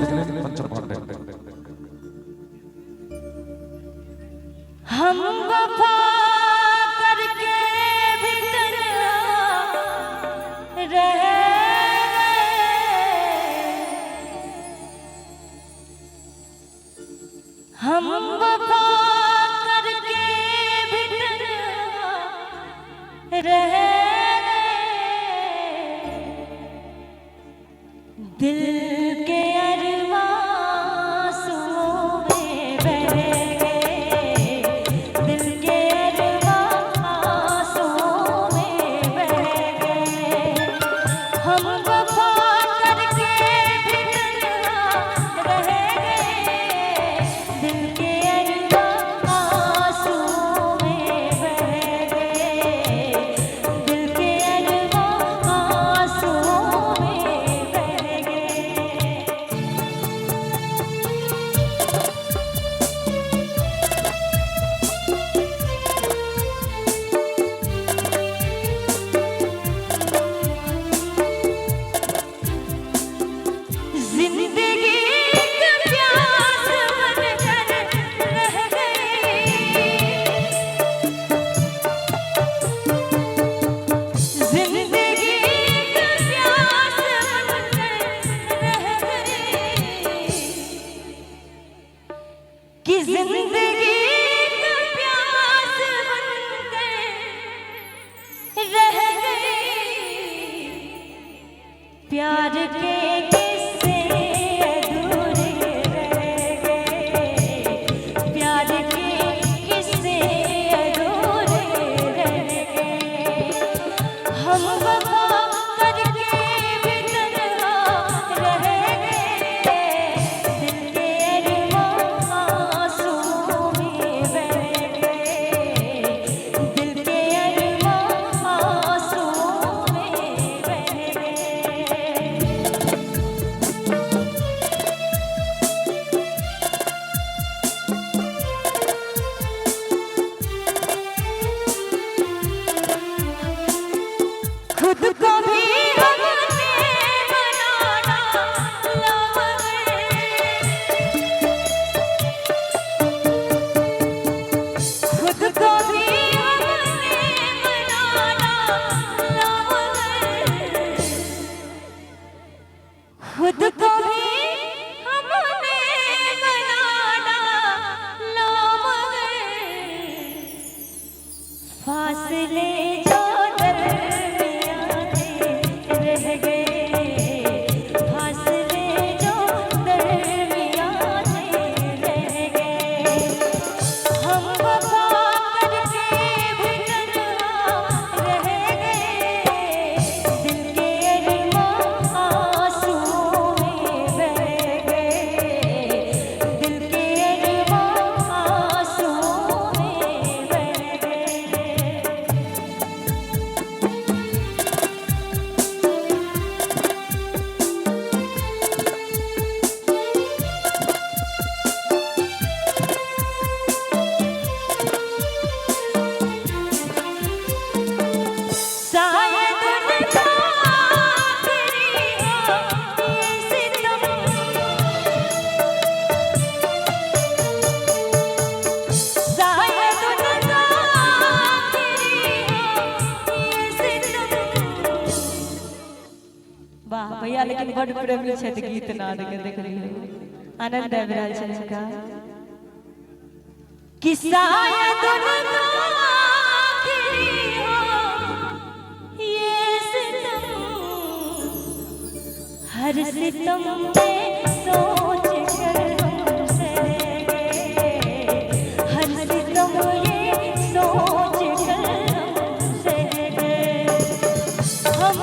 देखले पंचम पार्ट हम वफा करके भीतर रह हम वफा करके भीतर रह दिल के अरमासूं में बह गए दिल के अरमासूं में बह गए हम वफा करके भीतर रह गए दिल के अरमासूं में बह गए दिल के अरमासूं में बह गए। जिंदगी का प्यास बनकर रह गई जिंदगी का प्यास बनकर रह गई कि जिंदगी का प्यास बनकर रह गई प्यार के किस्से अधूरे रह गए प्यार के किस्से अधूरे रह गए हम वफा करके भीतर रह गए दिल के अरमासूं में बह गए दिल के अरमासूं में बह गए। खुद को भी हमने बनाना लाए खुद को भी हमने बनाना लाए खुद को भी हमने बनाना लाए फासले जो दरमियाने रह गए फासले जो दरमियाने रह गए हम वफा करके भीतर रह गए दिल के अरमासूं में बह गए दिल के अरमासूं में बह गए। शायद उनका आखिरी हो ये सितम शायद उनका आखिरी हो ये सितम वाह भैया लेकिन बड़ प्रेमी छथि गीत नाद के देख रही हो आनंद आबि रहल छै इनका कि शायद उनका आखिरी हो ये सितम हर सितम पे सोच कर हम सह गए हर सितम ये सोच कर हम सह गए हम